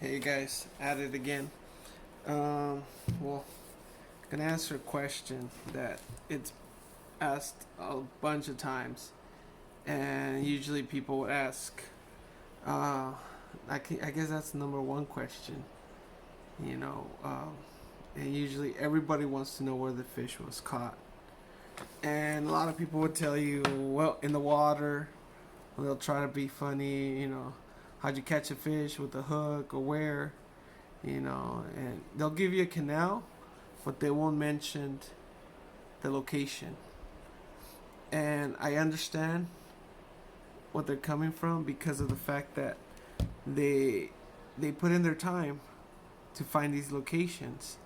Hey guys, at it again. Well, gonna answer a question that it's asked a bunch of times, and usually people would ask. Uh, I guess that's the number one question. You know, and usually everybody wants to know where the fish was caught, and a lot of people would tell you, well, in the water. They'll try to be funny. How'd you catch a fish with a hook or where? And they'll give you a canal, but they won't mention the location. And I understand what they're coming from because of the fact that they they put in their time to find these locations.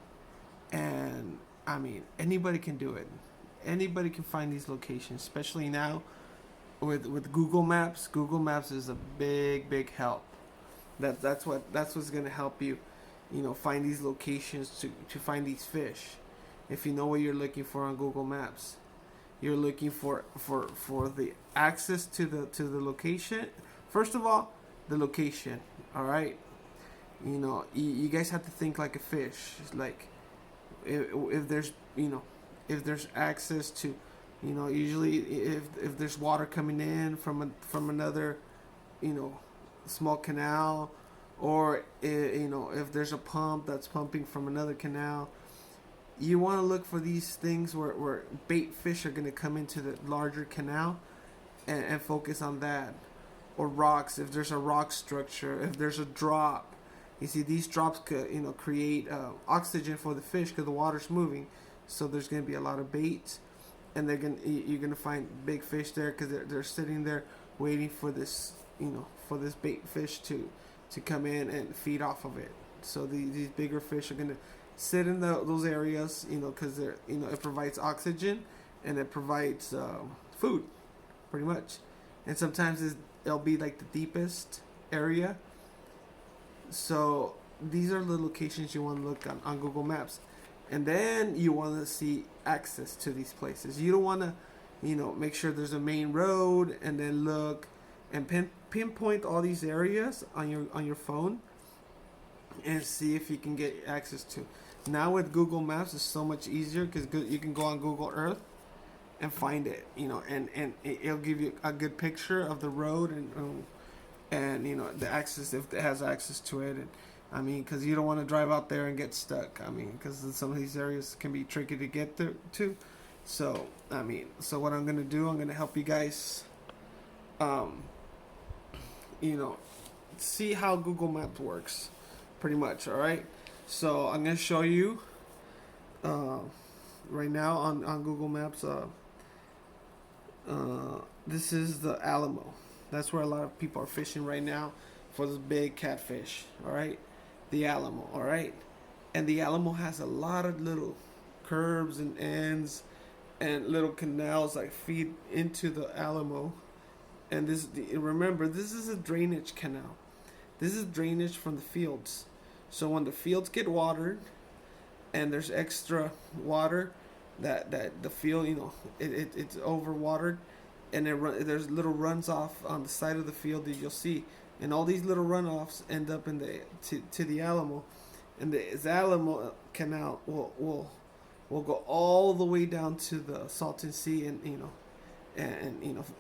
And I mean, anybody can do it. Anybody can find these locations, especially now with Google Maps. Google Maps is a big help. That's what's gonna help you, find these locations to find these fish. If you know what you're looking for on Google Maps, you're looking for the access to the location. First of all, the location. All right, you guys have to think like a fish. Like if there's if there's access to, usually if there's water coming in from another, you know small canal, or if there's a pump that's pumping from another canal, you want to look for these things where bait fish are going to come into the larger canal, and focus on that. Or rocks, if there's a rock structure, if there's a drop. You see, these drops could create oxygen for the fish because the water's moving, so there's going to be a lot of bait, and you're going to find big fish there because they're sitting there waiting for this, for this bait fish to come in and feed off of it. So these bigger fish are gonna sit in those areas, because they're, it provides oxygen, and it provides food, pretty much. And sometimes it'll be like the deepest area. So these are the locations you want to look on Google Maps, and then you want to see access to these places. You don't want to, make sure there's a main road and then look and pinpoint all these areas on your phone and see if you can get access to. Now with Google Maps, it's so much easier because you can go on Google Earth and find it, and it'll give you a good picture of the road, and the access, if it has access to it. And I mean, because you don't want to drive out there and get stuck. I mean, because some of these areas can be tricky to get to. So I mean, so what I'm gonna do, I'm gonna help you guys, um, see how Google Maps works, pretty much. All right. So I'm gonna show you uh, right now on Google Maps. This is the Alamo. That's where a lot of people are fishing right now for this big catfish. All right, the Alamo. All right, and the Alamo has a lot of little curves and ends and little canals that feed into the Alamo. And remember, this is a drainage canal. This is drainage from the fields. So when the fields get watered and there's extra water, that the field, it's overwatered, and there's little runs off on the side of the field that you'll see, and all these little runoffs end up in to the Alamo, and the Alamo Canal will go all the way down to the Salton Sea, and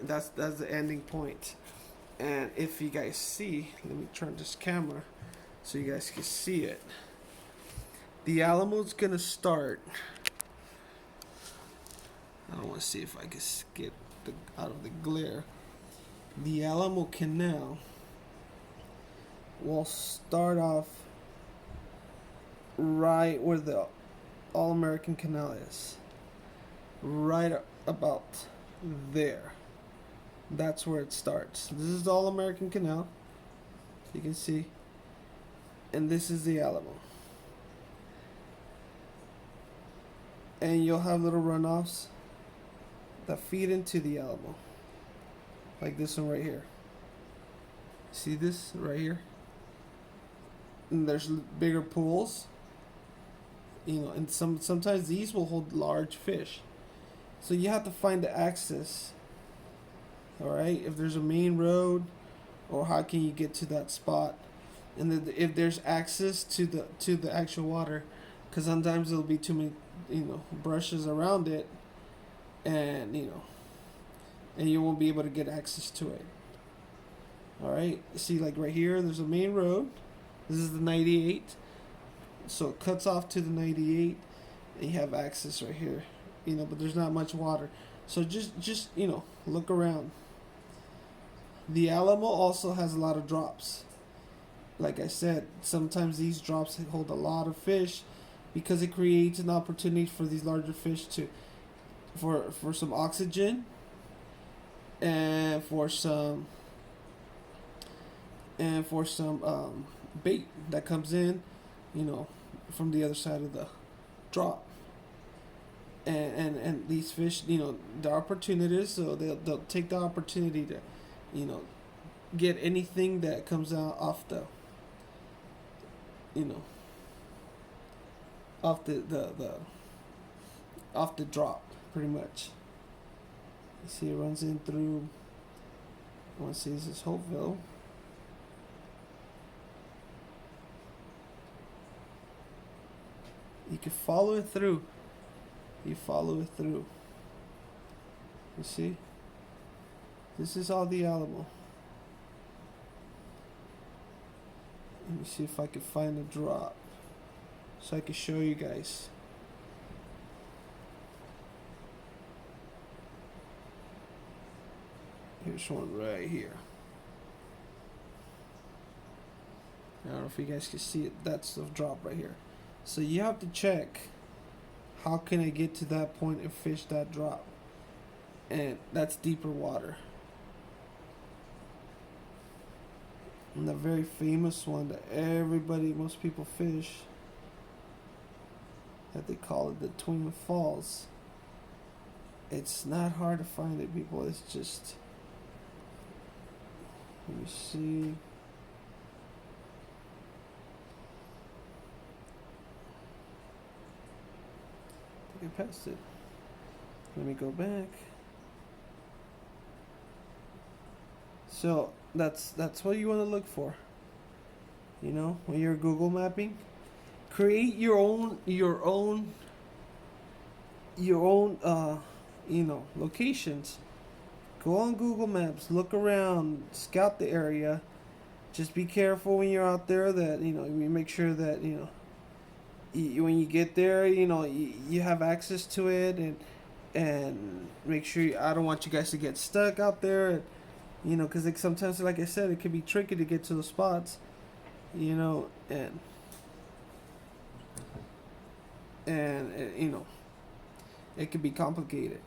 that's the ending point. And if you guys see, let me turn this camera so you guys can see it. The Alamo's gonna start. I don't want to see if I can get out of the glare. The Alamo Canal will start off right where the All American Canal is. Right about there. That's where it starts. This is the All American Canal. You can see. And this is the Alamo. And you'll have little runoffs that feed into the Alamo. Like this one right here. See this right here? And there's bigger pools. And sometimes these will hold large fish. So you have to find the access. Alright, if there's a main road, or how can you get to that spot and if there's access to the actual water, because sometimes there'll be too many, brushes around it, and and you won't be able to get access to it. All right, see, like right here, there's a main road. This is the 98, so it cuts off to the 98, and you have access right here. But there's not much water, so just look around. The Alamo also has a lot of drops. Like I said, sometimes these drops hold a lot of fish, because it creates an opportunity for these larger fish to for some oxygen, and for some bait that comes in, from the other side of the drop. And these fish, the opportunities, so they'll take the opportunity to, get anything that comes out off the, off off the drop, pretty much. You see, it runs in through. I want to see, this is Hopeville. You can follow it through. You follow it through. You see? This is all the Alamo. Let me see if I can find a drop, so I can show you guys. Here's one right here. I don't know if you guys can see it. That's the drop right here. So you have to check, how can I get to that point and fish that drop? And that's deeper water. And the very famous one that most people fish, that they call it the Twin Falls. It's not hard to find it, people. It's just, let me see. I think I passed it. Let me go back. So that's what you want to look for. When you're Google mapping, create your own locations. Go on Google Maps, look around, scout the area. Just be careful when you're out there that you make sure that when you get there, you have access to it, and make sure I don't want you guys to get stuck out there. Because sometimes, like I said, it can be tricky to get to the spots, and it can be complicated.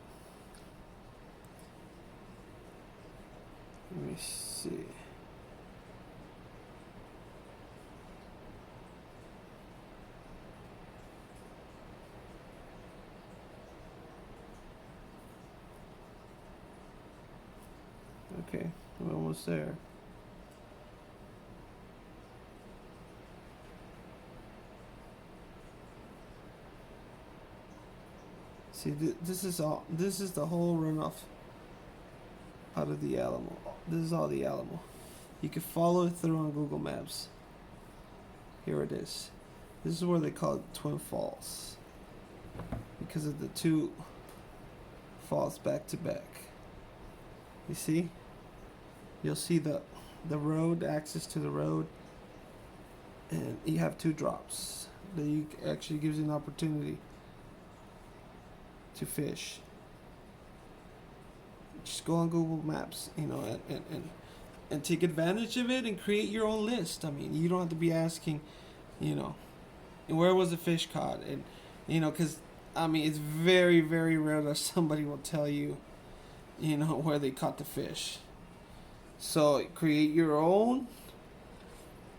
Let me see. Okay, we're almost there. See, this is the whole runoff out of the Alamo. This is all the Alamo. You can follow it through on Google Maps. Here it is. This is where they call it Twin Falls, because of the two falls back to back. You see? You'll see the road, access to the road, and you have two drops that actually gives you an opportunity to fish. Just go on Google Maps, and take advantage of it and create your own list. I mean, you don't have to be asking, where was the fish caught, and because it's very, very rare that somebody will tell you, where they caught the fish. So create your own,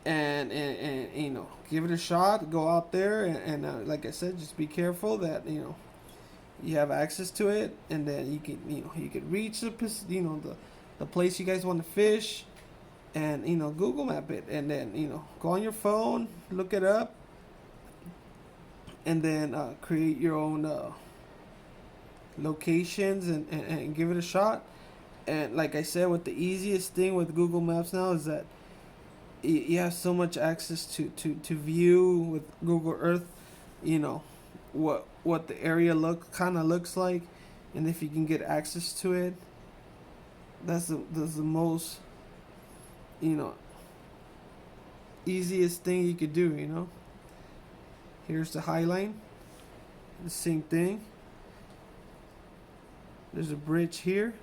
and give it a shot. Go out there, and like I said, just be careful that you have access to it, and then you can reach the place you guys want to fish, and Google map it, and then go on your phone, look it up, and then create your own locations, and give it a shot. And like I said, what the easiest thing with Google Maps now is that you have so much access to view with Google Earth, you know, what the area kind of looks like, and if you can get access to it, that's the most, you know, easiest thing you could do, you know. Here's the High Line, the same thing. There's a bridge here,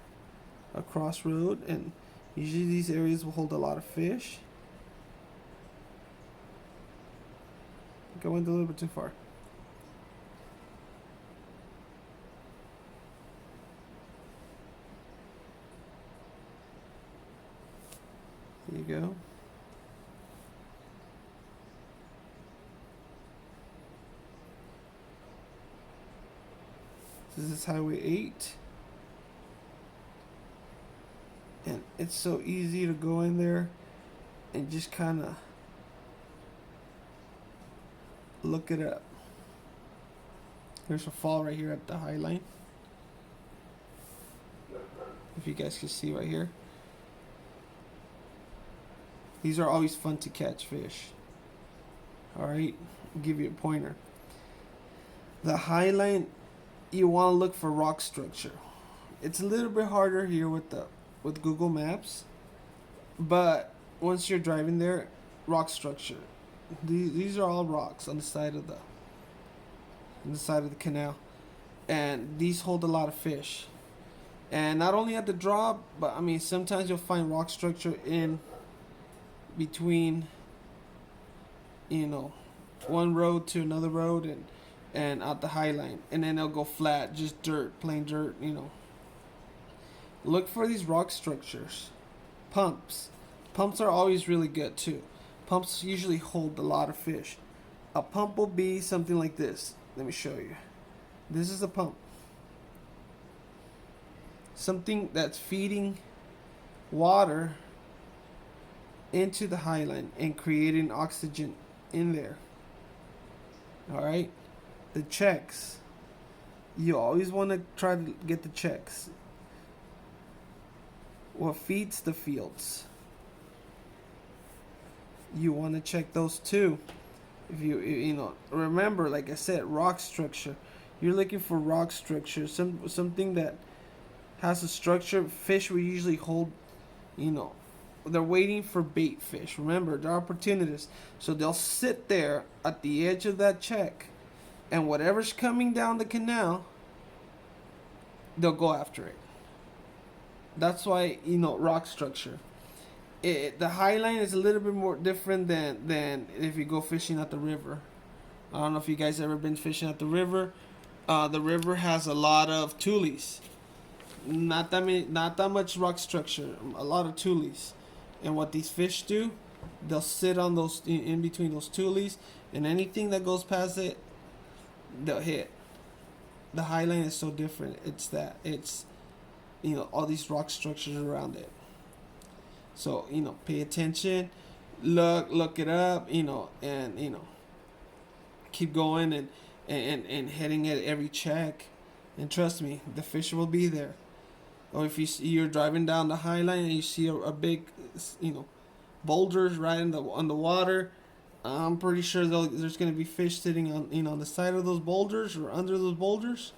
a crossroad, and usually these areas will hold a lot of fish. Going a little bit too far. There you go. This is Highway 8. And it's so easy to go in there and just kind of look it up. There's a fall right here at the High Line. If you guys can see right here. These are always fun to catch fish. Alright, I'll give you a pointer. The High Line, you want to look for rock structure. It's a little bit harder here with Google Maps, but once you're driving there, rock structure. These are all rocks on the side of the canal, and these hold a lot of fish. And not only at the drop, but I mean sometimes you'll find rock structure in between, you know, one road to another road, and out the High Line, and then they'll go flat, just dirt, plain dirt, you know. Look for these rock structures. Pumps are always really good too. Pumps usually hold a lot of fish. A pump will be something like this. Let me show you. This is a pump. Something that's feeding water into the High Line and creating oxygen in there. Alright? The checks. You always want to try to get the checks. What feeds the fields? You want to check those too. If you know, remember, like I said, rock structure. You're looking for rock structure, something that has a structure. Fish will usually hold, you know, they're waiting for bait fish. Remember, they're opportunists, so they'll sit there at the edge of that check, and whatever's coming down the canal, they'll go after it. That's why, you know, rock structure. The High Line is a little bit more different than if you go fishing at the river. I don't know if you guys ever been fishing at the river. The river has a lot of tules. Not that much rock structure. A lot of tules. And what these fish do, they'll sit on those in between those tules, and anything that goes past it, they'll hit. The High Line is so different. It's you know, all these rock structures around it. So, you know, pay attention, look it up, you know, and, you know, keep going and heading at every check, and trust me, the fish will be there. Or if you're driving down the High Line and you see a big, you know, boulders right on the water, I'm pretty sure there's going to be fish sitting on, you know, on the side of those boulders or under those boulders.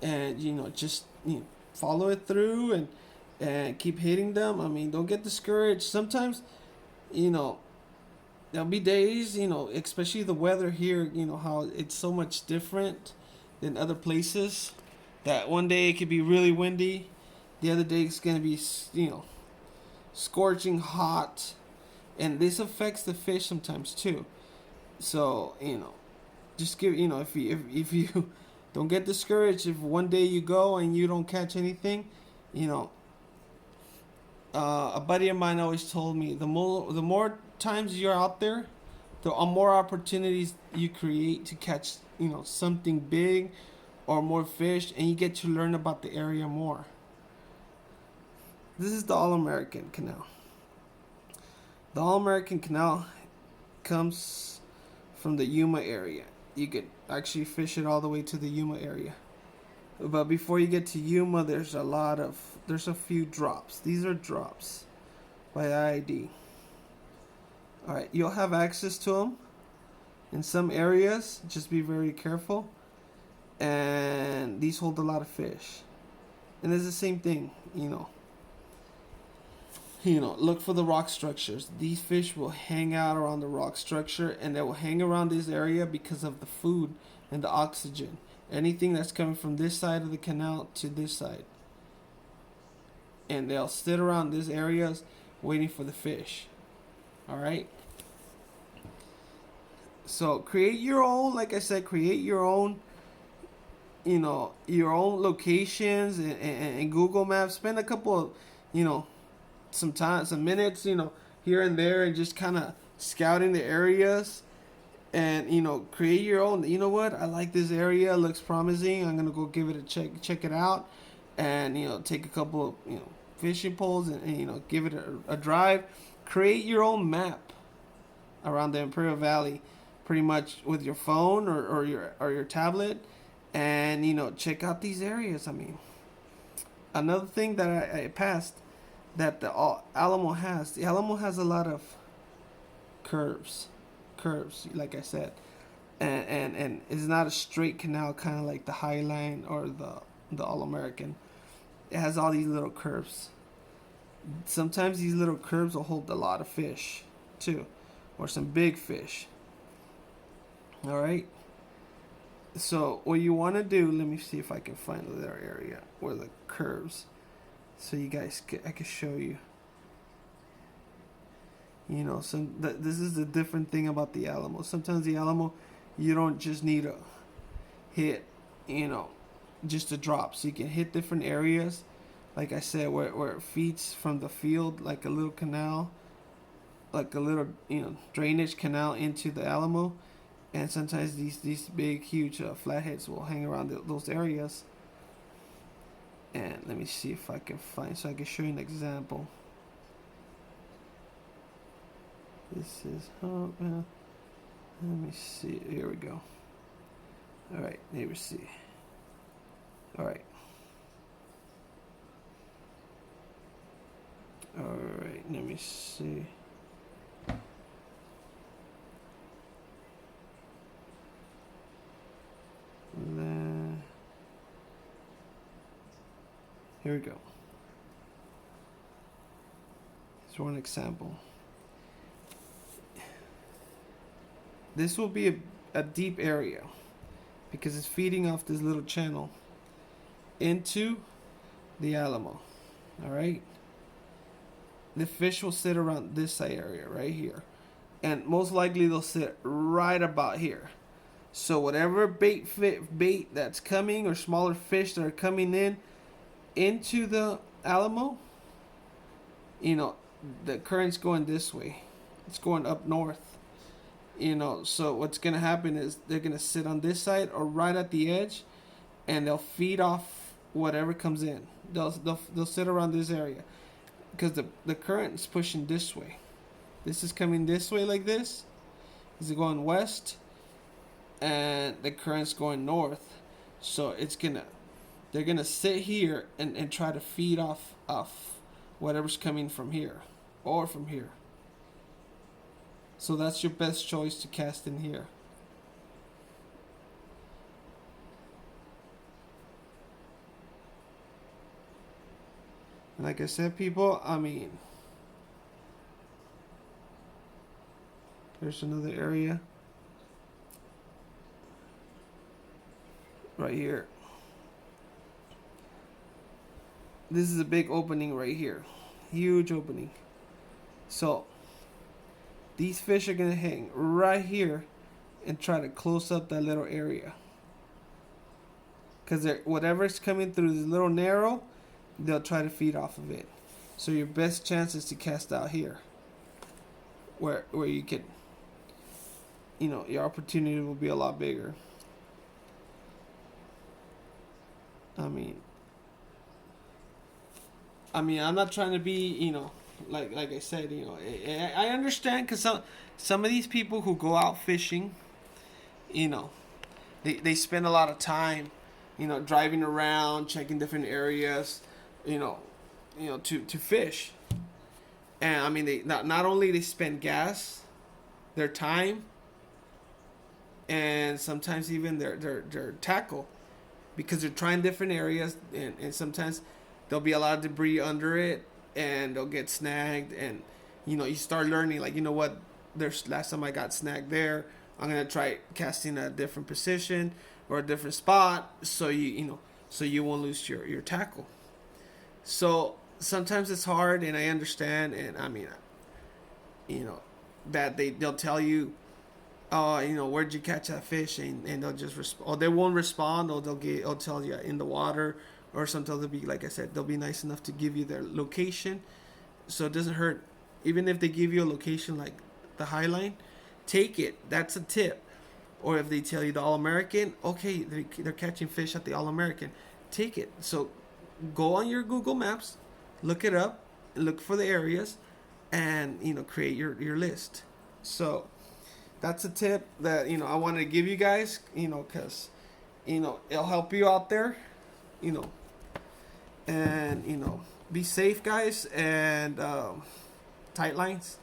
And, you know, just, you know, follow it through and keep hitting them. I mean, don't get discouraged. Sometimes, you know, there'll be days, you know, especially the weather here, you know, how it's so much different than other places, that one day it could be really windy, the other day it's going to be, you know, scorching hot, and this affects the fish sometimes too. So, you know, just give, you know, if you don't get discouraged if one day you go and you don't catch anything, you know. A buddy of mine always told me, the more times you're out there, the more opportunities you create to catch, you know, something big or more fish, and you get to learn about the area more. This is the All-American Canal. The All-American Canal comes from the Yuma area. You could actually fish it all the way to the Yuma area. But before you get to Yuma, there's a few drops. These are drops by IID. All right, you'll have access to them in some areas. Just be very careful. And these hold a lot of fish. And it's the same thing, look for the rock structures. These fish will hang out around the rock structure, and they will hang around this area because of the food and the oxygen. Anything that's coming from this side of the canal to this side. And they'll sit around these areas waiting for the fish. All right? So create your own, like I said, create your own, your own locations and Google Maps. Spend a couple of, some time, some minutes, here and there, and just kind of scouting the areas, and create your own. You know what? I like this area. It looks promising. I'm gonna go give it a check it out, and take a couple of fishing poles and give it a drive. Create your own map around the Imperial Valley, pretty much with your phone or your tablet, and check out these areas. I mean, another thing that I passed that the Alamo has. The Alamo has a lot of curves, like I said, and it's not a straight canal, kind of like the Highline or the All American. It has all these little curves. Sometimes these little curves will hold a lot of fish too, or some big fish. All right. So what you want to do? Let me see if I can find their area where the curves. So you guys, I can show you. This is the different thing about the Alamo. Sometimes the Alamo, you don't just need to hit, just a drop. So you can hit different areas, like I said, where it feeds from the field, like a little canal, like a little, drainage canal into the Alamo. And sometimes these big, huge flatheads will hang around those areas. And let me see if I can find, so I can show you an example. This is, let me see, here we go. All right, here we see. All right. All right, let me see. Then, here we go. Here's one example. This will be a deep area because it's feeding off this little channel into the Alamo. All right. The fish will sit around this area right here, and most likely they'll sit right about here. So whatever bait that's coming, or smaller fish that are coming into the Alamo, the current's going this way. It's going up north. So what's gonna happen is they're gonna sit on this side or right at the edge, and they'll feed off whatever comes in. They'll sit around this area because the current is pushing this way. This is coming this way like this. This is going west, and the current's going north. So they're gonna sit here and try to feed off whatever's coming from here or from here. So that's your best choice to cast in here. And like I said, people, I mean, there's another area right here. This is a big opening right here. Huge opening. So these fish are going to hang right here and try to close up that little area. Because whatever's coming through this little narrow, they'll try to feed off of it. So your best chance is to cast out here. Where you can, your opportunity will be a lot bigger. I mean, I'm not trying to be, like I said, I understand, because some of these people who go out fishing, they spend a lot of time, driving around, checking different areas, to fish. And I mean, they not only they spend gas, their time, and sometimes even their tackle, because they're trying different areas, and sometimes there'll be a lot of debris under it, and they'll get snagged, and you start learning, like, what, there's last time I got snagged there, I'm gonna try casting a different position or a different spot, so so you won't lose your tackle. So sometimes it's hard, and I understand, and I mean, you know that they'll tell you, oh, where'd you catch that fish, and they'll just or they won't respond, or they'll tell you in the water, or sometimes they'll be, like I said, they'll be nice enough to give you their location, so it doesn't hurt. Even if they give you a location like the High Line, take it. That's a tip. Or if they tell you the All American, okay, they're catching fish at the All American, take it. So go on your Google Maps, look it up, look for the areas, and create your list. So that's a tip that I wanted to give you guys, because it'll help you out there, you know, and be safe, guys, and tight lines.